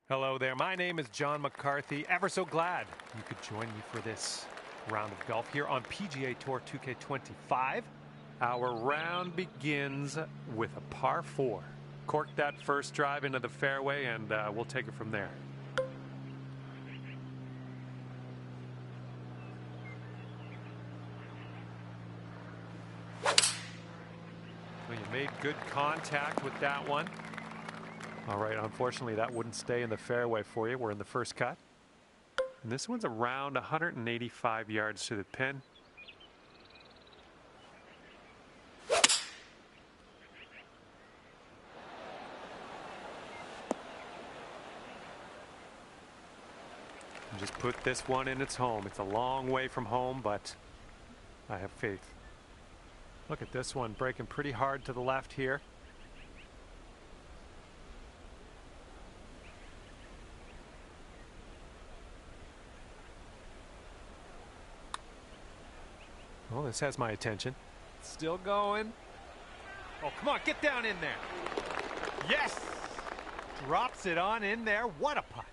Hello there, my name is John McCarthy. Ever so glad you could join me for this round of golf here on PGA Tour 2K25. Our round begins with a par 4. Cork that first drive into the fairway and we'll take it from there. Well, you made good contact with that one. All right, unfortunately, that wouldn't stay in the fairway for you. We're in the first cut. And this one's around 185 yards to the pin. And just put this one in its home. It's a long way from home, but I have faith. Look at this one, breaking pretty hard to the left here. Well, this has my attention. Still going. Oh, come on, get down in there. Yes! Drops it on in there. What a putt.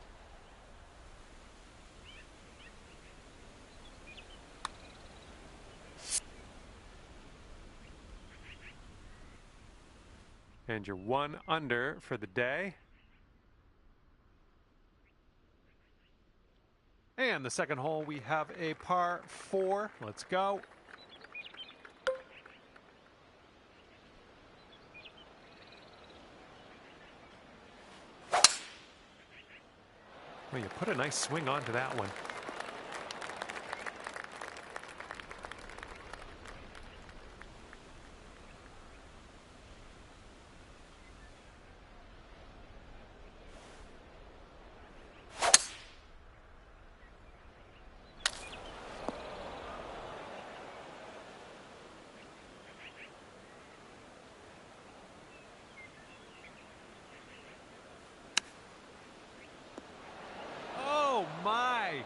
And you're 1 under for the day. And the second hole, we have a par 4. Let's go. Well, you put a nice swing onto that one. My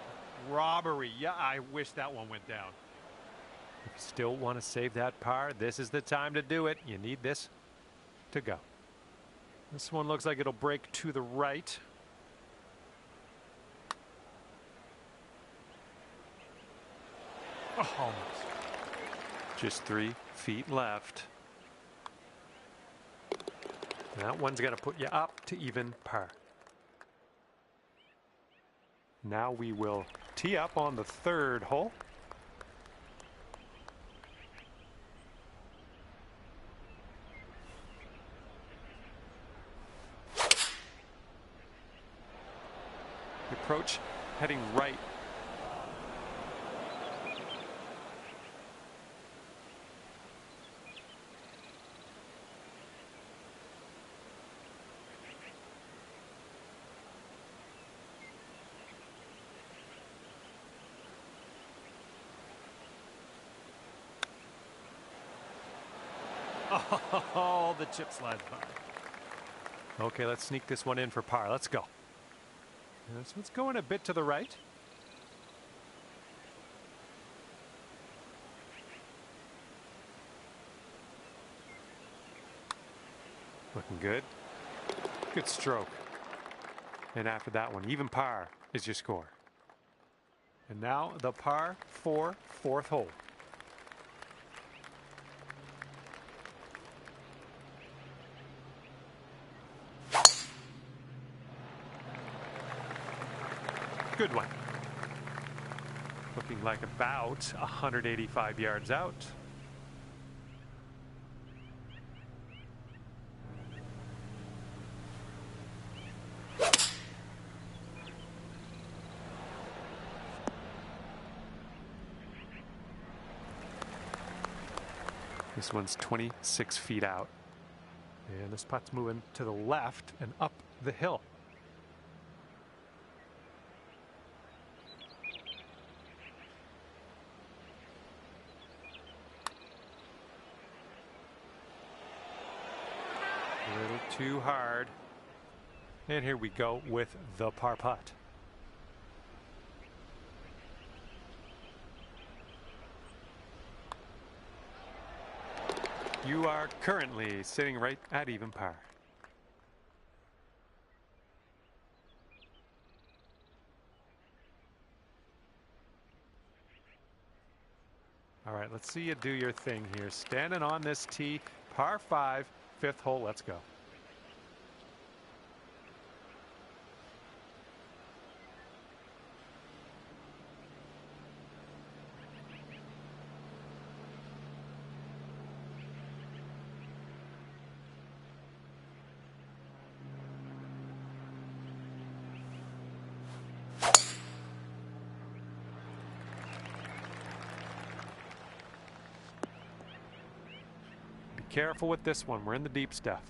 robbery. Yeah, I wish that one went down. If you still want to save that par, this is the time to do it. You need this to go. This one looks like it'll break to the right. Oh, almost. Just 3 feet left. That one's got to put you up to even par. Now we will tee up on the 3rd hole. The approach heading right. Oh, the chip slides by. Okay, let's sneak this one in for par. Let's go. This one's going a bit to the right. Looking good. Good stroke. And after that one, even par is your score. And now the par 4 4th hole. Good one. Looking like about 185 yards out. This one's 26 feet out. And this putt's moving to the left and up the hill. A little too hard. And here we go with the par putt. You are currently sitting right at even par. All right, let's see you do your thing here. Standing on this tee, par 5, 5th hole. Let's go. Careful with this one. We're in the deep stuff.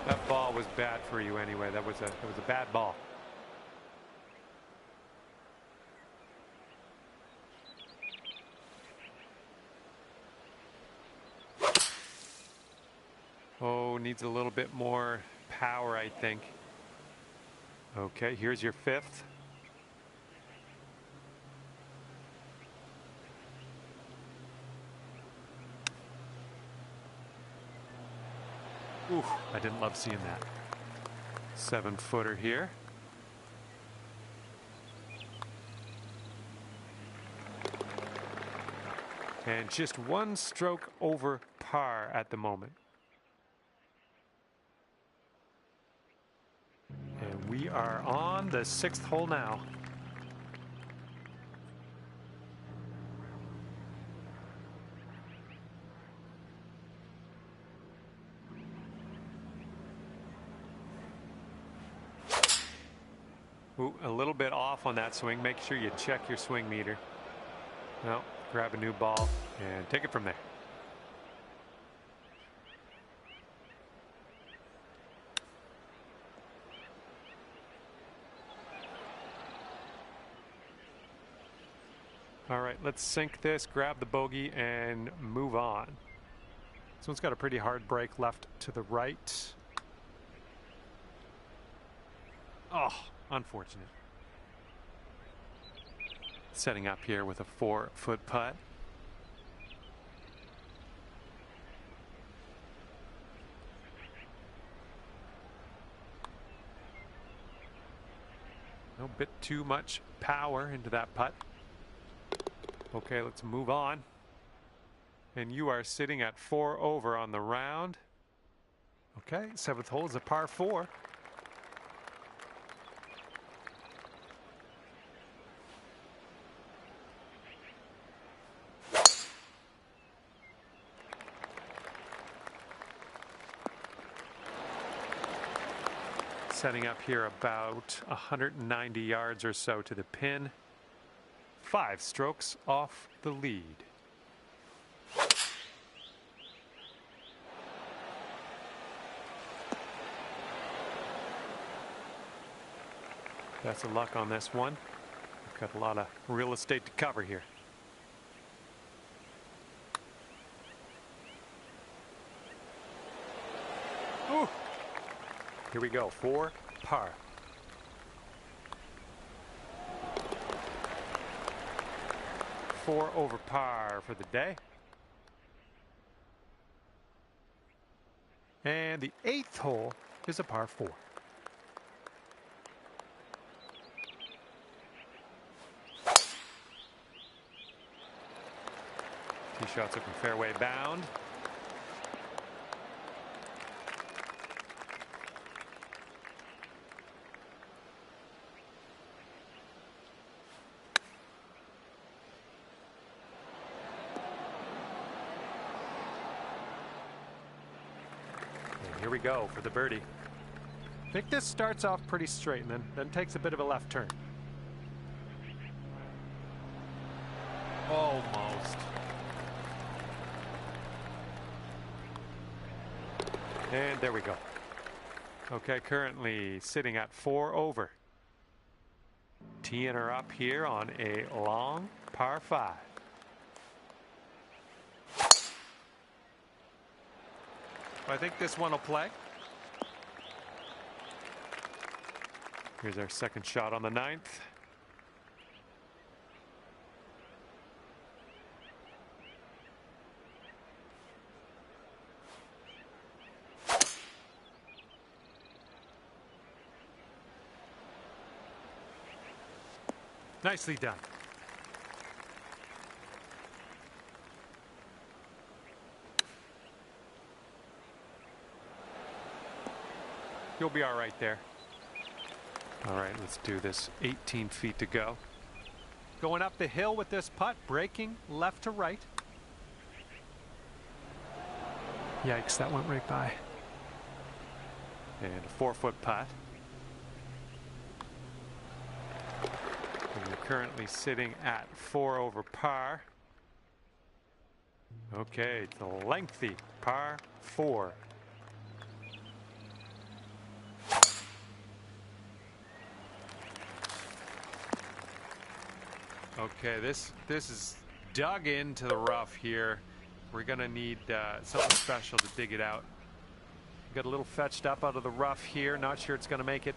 That ball was bad for you anyway. That was a bad ball. Oh, needs a little bit more power, I think. Okay, here's your 5th. Ooh, I didn't love seeing that. 7-footer here. And just 1 stroke over par at the moment. And we are on the 6th hole now. Ooh, a little bit off on that swing. Make sure you check your swing meter. No, grab a new ball and take it from there. All right, let's sink this, grab the bogey, and move on. This one's got a pretty hard break left to the right. Oh, unfortunate. Setting up here with a 4-foot putt. A bit too much power into that putt. Okay, let's move on. And you are sitting at 4 over on the round. Okay, 7th hole is a par 4. Setting up here about 190 yards or so to the pin. 5 strokes off the lead. Best of luck on this one. We've got a lot of real estate to cover here. Ooh. Here we go, 4 par. Four over par for the day. And the 8th hole is a par 4. Tee shots looking fairway bound. Here we go for the birdie. I think this starts off pretty straight and then takes a bit of a left turn. Almost. And there we go. Okay, currently sitting at 4 over. Teeing her up here on a long par 5. I think this one will play. Here's our second shot on the 9th. Nicely done. You'll be all right there. All right, let's do this. 18 feet to go. Going up the hill with this putt, breaking left to right. Yikes, that went right by. And a 4-foot putt. And you're currently sitting at 4 over par. Okay, it's a lengthy par 4. Okay, this is dug into the rough here. We're gonna need something special to dig it out. Got a little fetched up out of the rough here. Not sure it's gonna make it.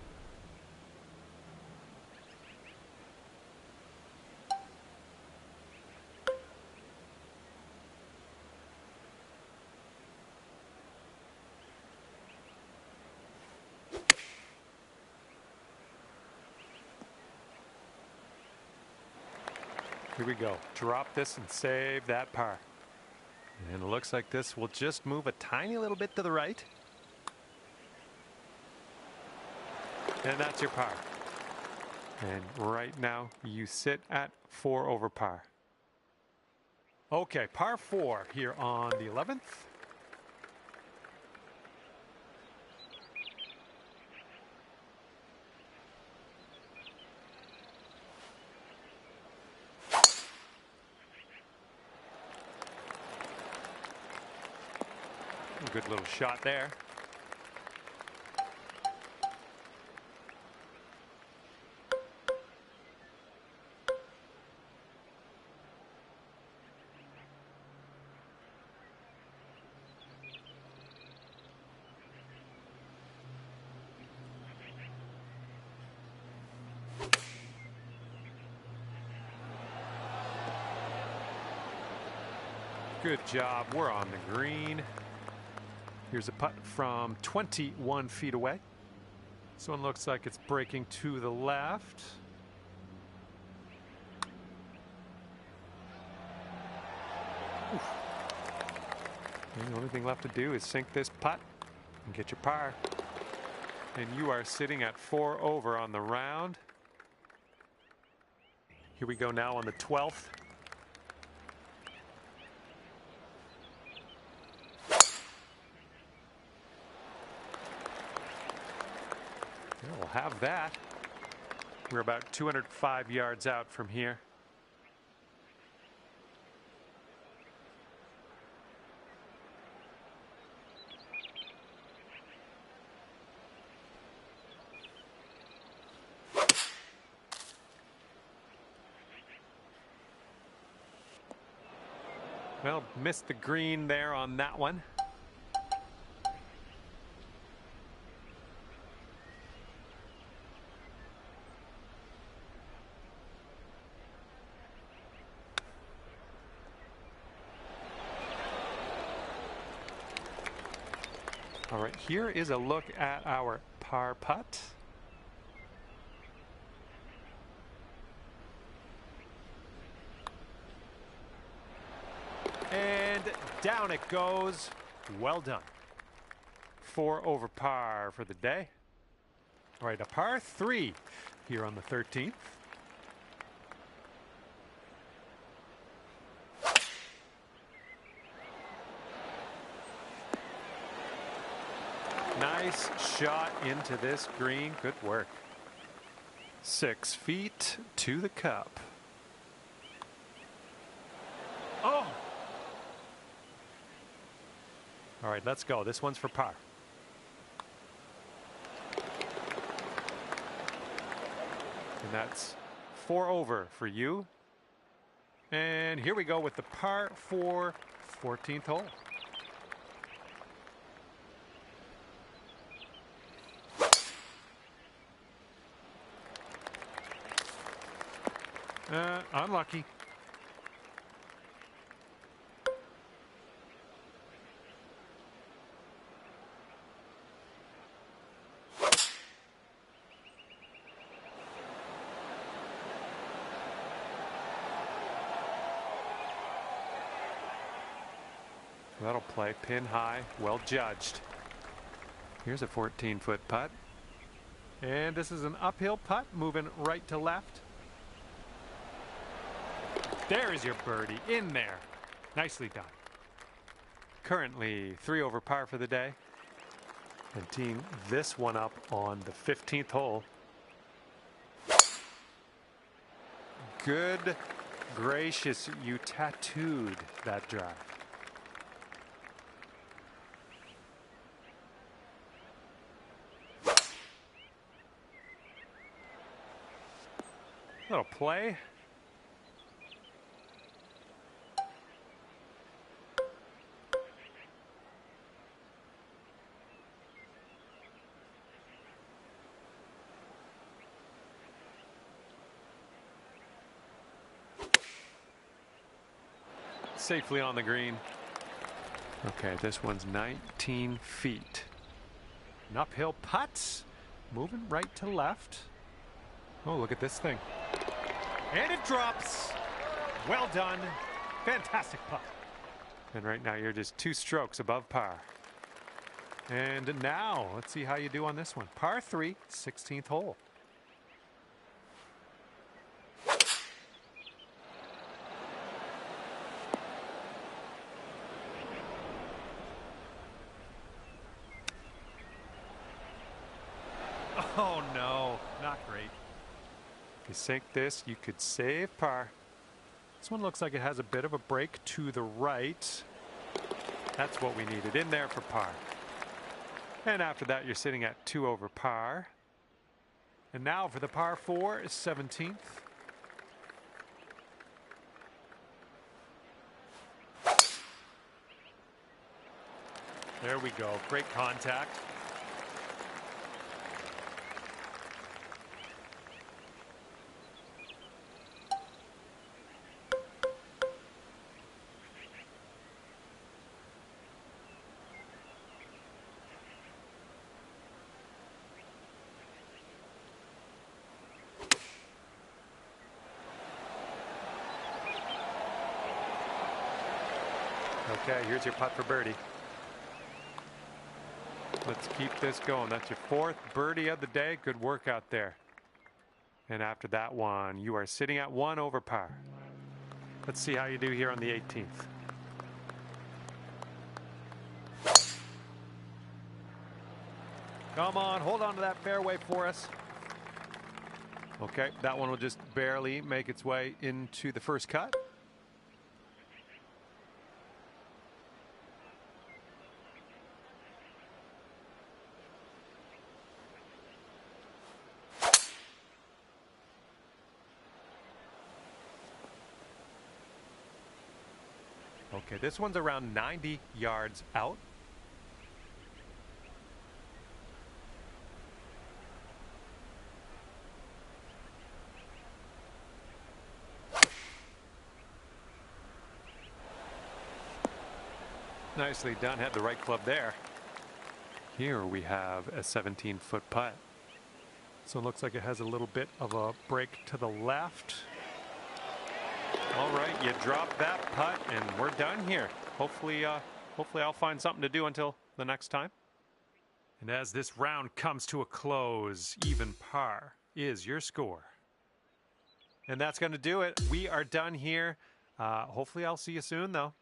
Here we go. Drop this and save that par. And it looks like this will just move a tiny little bit to the right. And that's your par. And right now you sit at 4 over par. Okay, par 4 here on the 11th. Good little shot there. Good job. We're on the green. Here's a putt from 21 feet away. This one looks like it's breaking to the left. Oof. And the only thing left to do is sink this putt and get your par. And you are sitting at 4 over on the round. Here we go now on the 12th. We'll have that. We're about 205 yards out from here. Well, missed the green there on that one. All right, here is a look at our par putt. And down it goes. Well done. 4 over par for the day. All right, a par 3 here on the 13th. Nice shot into this green. Good work. 6 feet to the cup. Oh! All right, let's go. This one's for par. And that's 4 over for you. And here we go with the par 4 14th hole. Unlucky. That'll play pin high, well judged. Here's a 14-foot putt. And this is an uphill putt, moving right to left. There's your birdie, in there. Nicely done. Currently 3 over par for the day. And teeing this one up on the 15th hole. Good gracious, you tattooed that drive. Little play. Safely on the green. Okay, this one's 19 feet. An uphill putt. Moving right to left. Oh, look at this thing. And it drops. Well done. Fantastic putt. And right now you're just 2 strokes above par. And now, let's see how you do on this one. Par 3, 16th hole. Oh no, not great. If you sink this, you could save par. This one looks like it has a bit of a break to the right. That's what we needed in there for par. And after that, you're sitting at 2 over par. And now for the par 4, 17th. There we go. Great contact. Okay, here's your putt for birdie. Let's keep this going. That's your 4th birdie of the day. Good work out there. And after that one, you are sitting at 1 over par. Let's see how you do here on the 18th. Come on, hold on to that fairway for us. Okay, that one will just barely make its way into the first cut. Okay, this one's around 90 yards out. Nicely done, had the right club there. Here we have a 17-foot putt. So it looks like it has a little bit of a break to the left. All right, you drop that putt and we're done here. Hopefully I'll find something to do until the next time. And as this round comes to a close, even par is your score. And that's going to do it. We are done here. Hopefully I'll see you soon, though.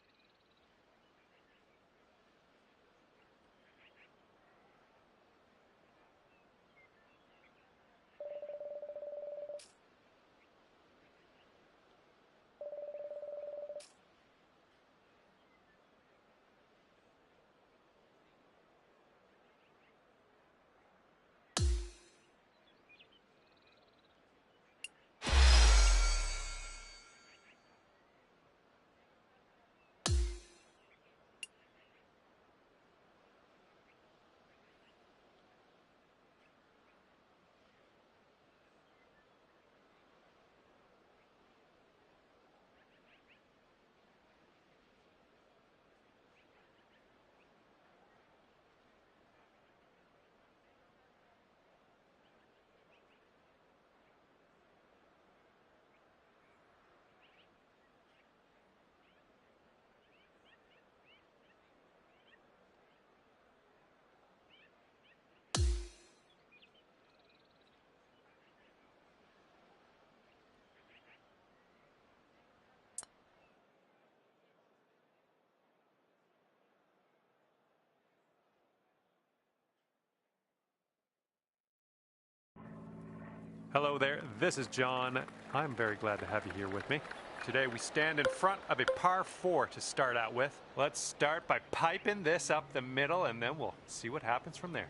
Hello there, this is John. I'm very glad to have you here with me. Today we stand in front of a par 4 to start out with. Let's start by piping this up the middle and then we'll see what happens from there.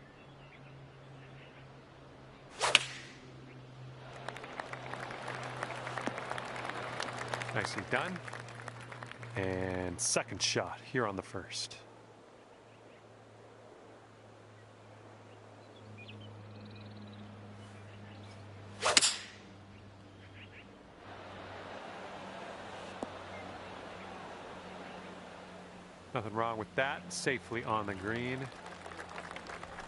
Nicely done. And second shot here on the first. Nothing wrong with that. Safely on the green.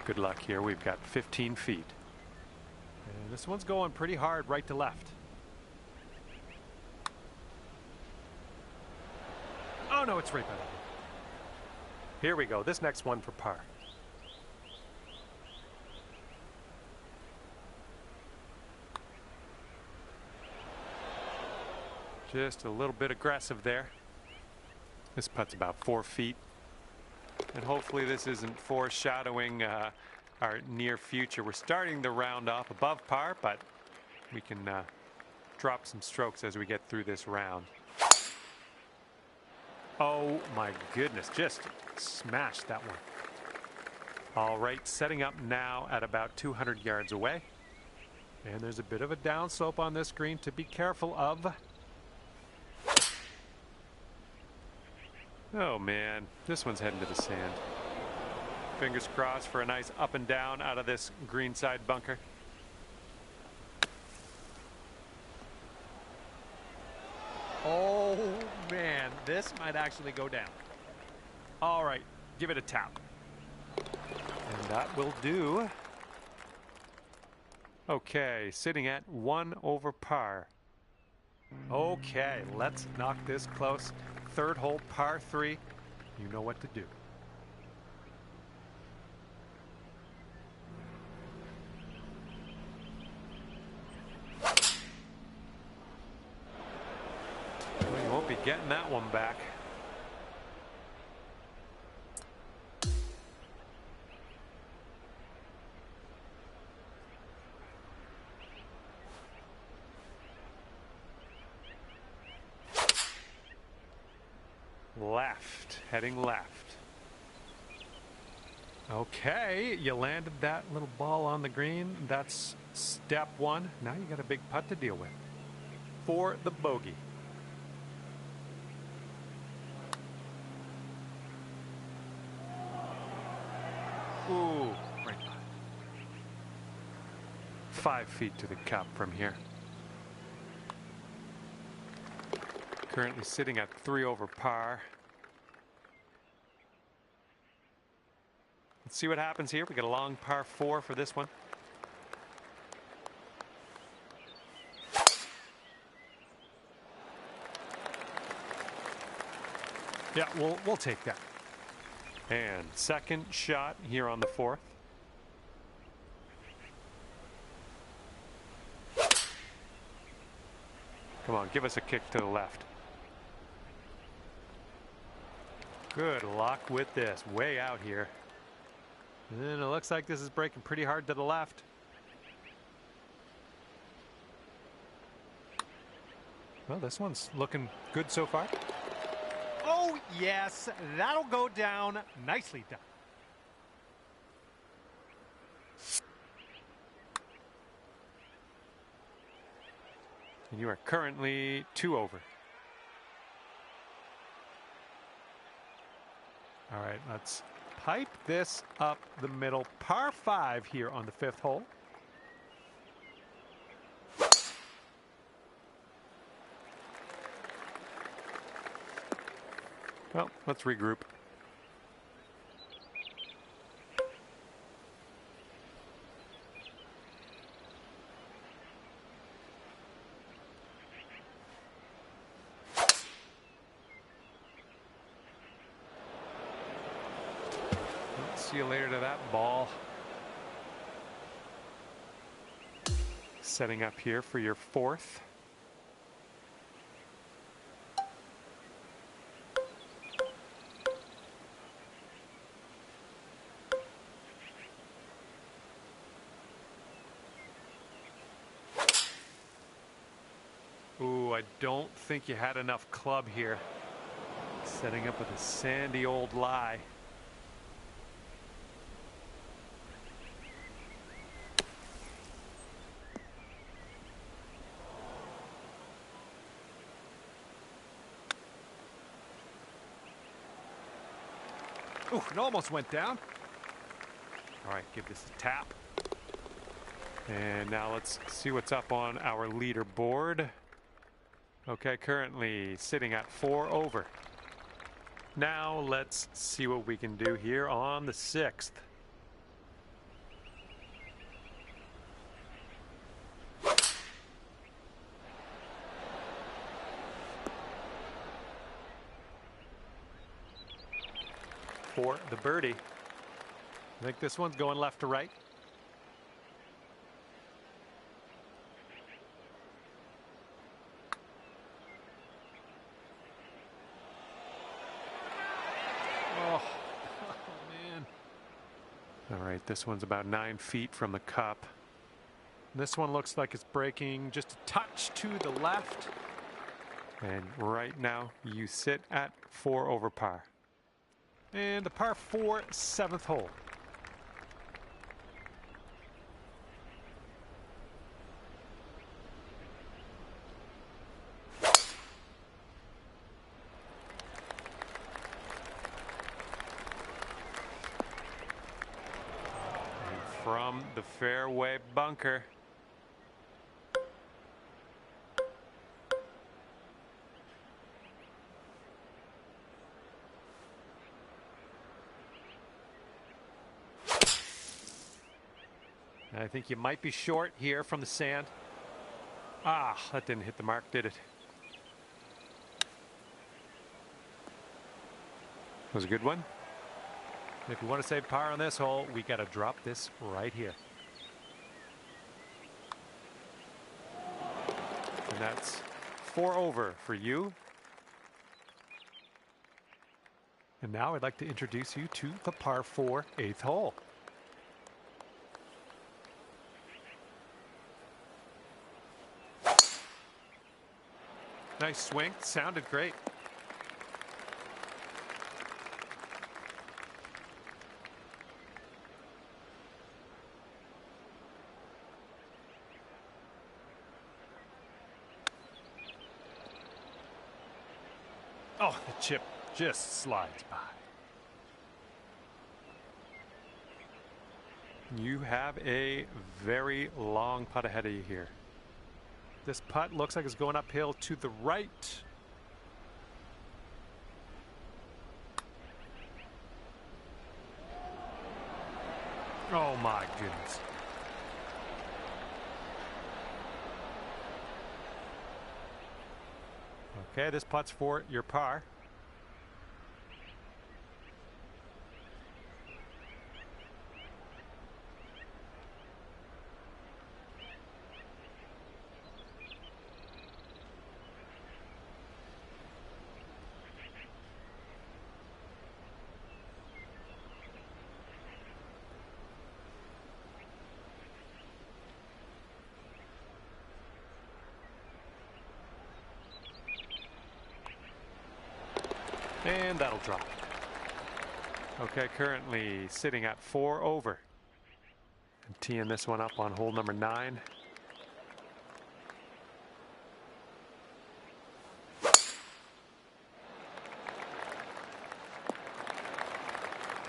Good luck here. We've got 15 feet. And this one's going pretty hard right to left. Oh no, it's right by the Here we go. This next one for par. Just a little bit aggressive there. This putt's about 4 feet. And hopefully this isn't foreshadowing our near future. We're starting the round off above par, but we can drop some strokes as we get through this round. Oh my goodness, just smashed that one. All right, setting up now at about 200 yards away. And there's a bit of a downslope on this green to be careful of. Oh man, this one's heading to the sand. Fingers crossed for a nice up and down out of this greenside bunker. Oh man, this might actually go down. All right, give it a tap. And that will do. Okay, sitting at 1 over par. Okay, let's knock this close. Third hole, par 3. You know what to do. Well, you won't be getting that one back. Left, heading left. Okay, you landed that little ball on the green. That's step 1. Now you got a big putt to deal with for the bogey. Ooh, right. 5 feet to the cup from here. Currently sitting at 3 over par. Let's see what happens here. We got a long par 4 for this one. Yeah, we'll take that. And second shot here on the 4th. Come on, give us a kick to the left. Good luck with this. Way out here. And it looks like this is breaking pretty hard to the left. Well, this one's looking good so far. Oh, yes, that'll go down. Nicely done. And you are currently 2 over. All right, let's pipe this up the middle. Par 5 here on the 5th hole. Well, let's regroup. See you later to that ball. Setting up here for your 4th. Ooh, I don't think you had enough club here. Setting up with a sandy old lie. Ooh, it almost went down. All right, give this a tap. And now let's see what's up on our leaderboard. Okay, currently sitting at 4 over. Now let's see what we can do here on the 6th. For the birdie. I think this one's going left to right. Oh, man. All right, this one's about 9 feet from the cup. This one looks like it's breaking just a touch to the left. And right now you sit at 4 over par. And the par 4 7th hole. And from the fairway bunker. I think you might be short here from the sand. Ah, that didn't hit the mark, did it? Was a good one. If you want to save par on this hole, we got to drop this right here. And that's 4 over for you. And now I'd like to introduce you to the par 4 8th hole. Nice swing, sounded great. Oh, the chip just slides by. You have a very long putt ahead of you here. This putt looks like it's going uphill to the right. Oh my goodness. Okay, this putt's for your par. And that'll drop. Okay, currently sitting at 4 over. And teeing this one up on hole number 9.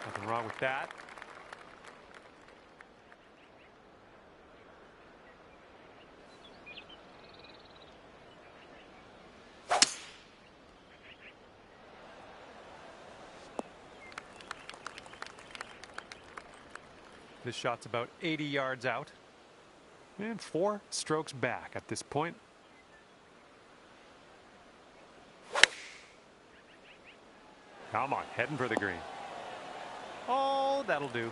Nothing wrong with that. This shot's about 80 yards out. And 4 strokes back at this point. Come on, heading for the green. Oh, that'll do.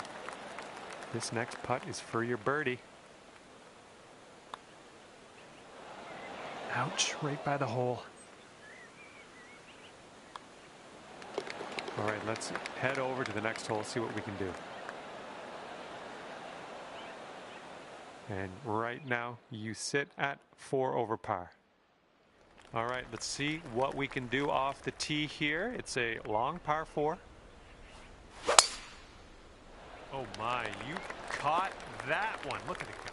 This next putt is for your birdie. Ouch, right by the hole. All right, let's head over to the next hole, see what we can do. And right now, you sit at 4 over par. All right, let's see what we can do off the tee here. It's a long par 4. Oh my, you caught that one. Look at it go.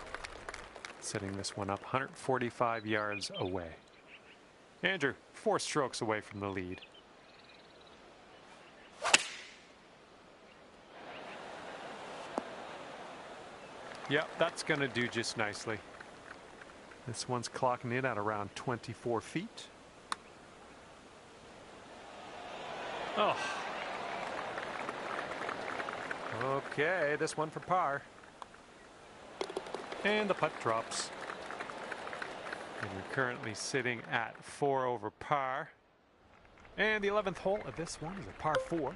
Setting this one up 145 yards away. Andrew, 4 strokes away from the lead. Yep, that's going to do just nicely. This one's clocking in at around 24 feet. Oh. Okay, this one for par. And the putt drops. And we're currently sitting at 4 over par. And the 11th hole of this one is a par 4.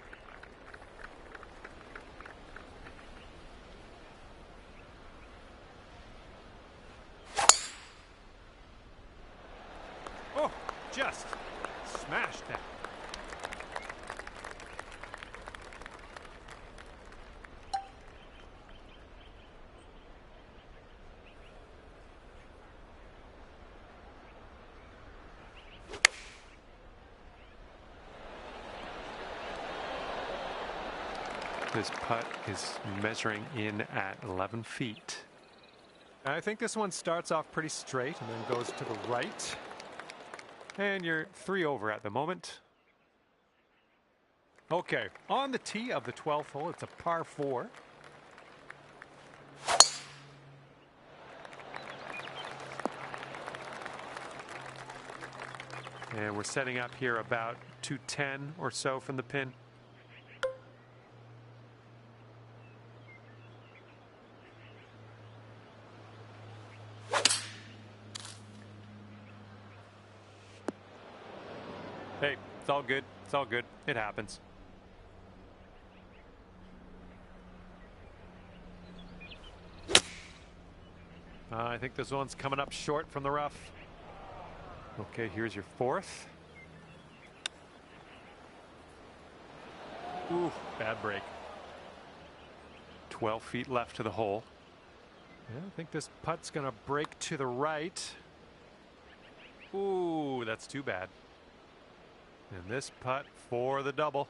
Oh, just smashed that. This putt is measuring in at 11 feet. I think this one starts off pretty straight and then goes to the right. And you're 3 over at the moment. Okay, on the tee of the 12th hole, it's a par 4. And we're setting up here about 210 or so from the pin. Hey, it's all good. It's all good. It happens. I think this one's coming up short from the rough. Okay, here's your 4th. Ooh, bad break. 12 feet left to the hole. Yeah, I think this putt's going to break to the right. Ooh, that's too bad. And this putt for the double.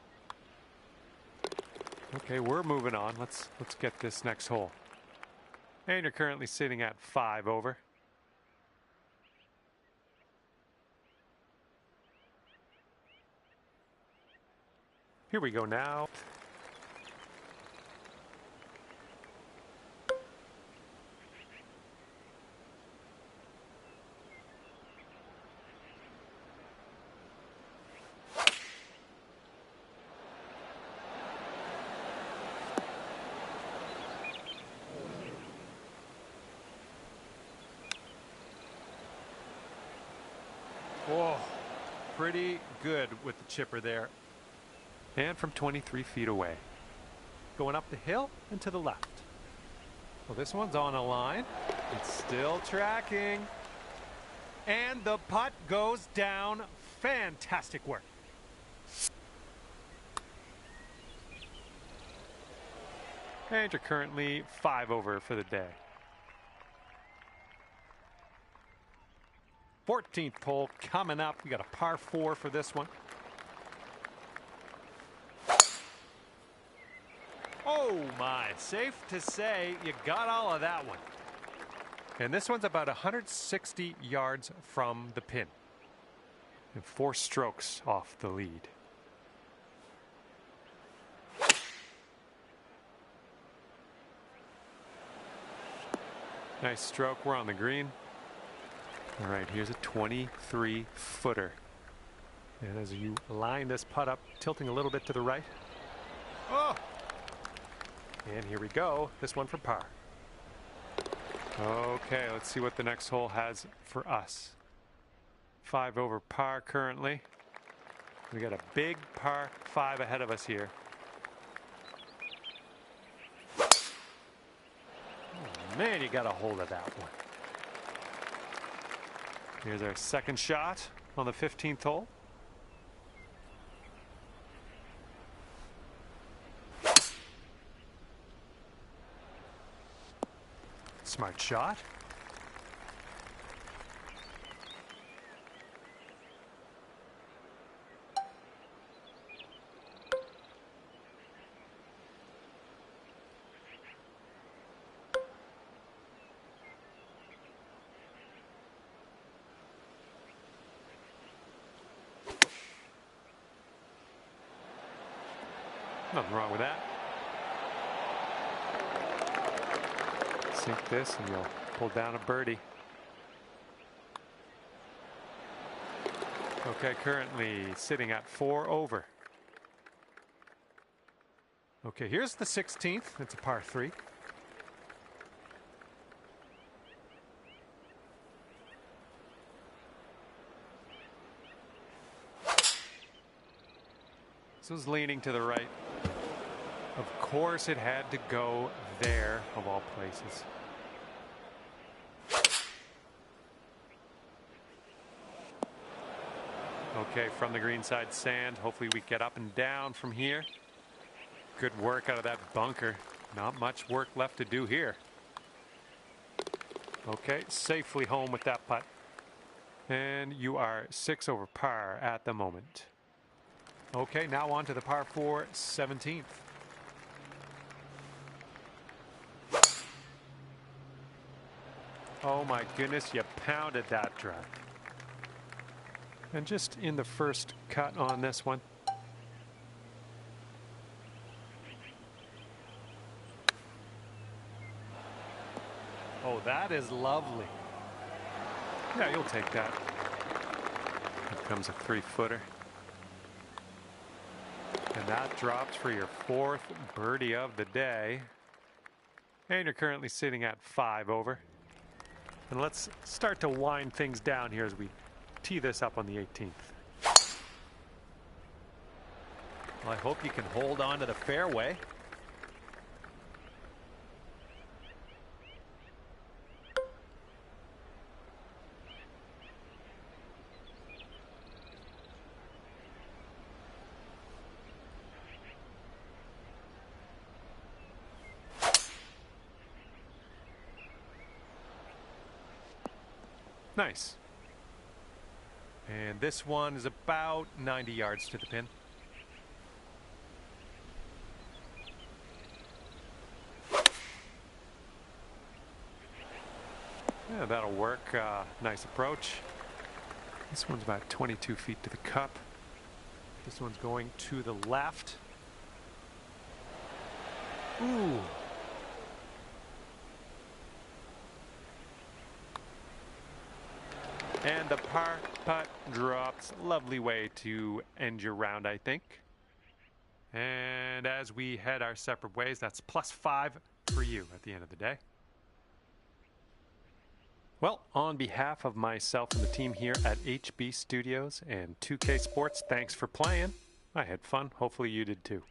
Okay, we're moving on. Let's get this next hole. And you're currently sitting at 5 over. Here we go now. Whoa, pretty good with the chipper there. And from 23 feet away. Going up the hill and to the left. Well, this one's on a line. It's still tracking. And the putt goes down. Fantastic work. And you're currently 5 over for the day. 14th hole coming up. We got a par 4 for this one. Oh my, safe to say you got all of that one. And this one's about 160 yards from the pin. And 4 strokes off the lead. Nice stroke. We're on the green. All right, here's a 23-footer. And as you line this putt up, tilting a little bit to the right. Oh! And here we go. This one for par. Okay, let's see what the next hole has for us. 5 over par currently. We got a big par 5 ahead of us here. Oh, man, you got a hold of that one. Here's our second shot on the 15th hole. Smart shot. Nothing wrong with that. Sink this and you'll pull down a birdie. Okay, currently sitting at 4 over. Okay, here's the 16th. It's a par 3. This was leaning to the right. Of course, it had to go there, of all places. Okay, from the green side sand. Hopefully we get up and down from here. Good work out of that bunker. Not much work left to do here. Okay, safely home with that putt. And you are 6 over par at the moment. Okay, now on to the par 4 17th. Oh my goodness, you pounded that drive. And just in the first cut on this one. Oh, that is lovely. Yeah, you'll take that. Here comes a 3-footer. And that drops for your 4th birdie of the day. And you're currently sitting at 5 over. And let's start to wind things down here as we tee this up on the 18th. Well, I hope you can hold on to the fairway. Nice. And this one is about 90 yards to the pin. Yeah, that'll work. Nice approach. This one's about 22 feet to the cup. This one's going to the left. Ooh. And the par putt drops. Lovely way to end your round, I think. And as we head our separate ways, that's +5 for you at the end of the day. Well, on behalf of myself and the team here at HB Studios and 2K Sports, thanks for playing. I had fun. Hopefully you did too.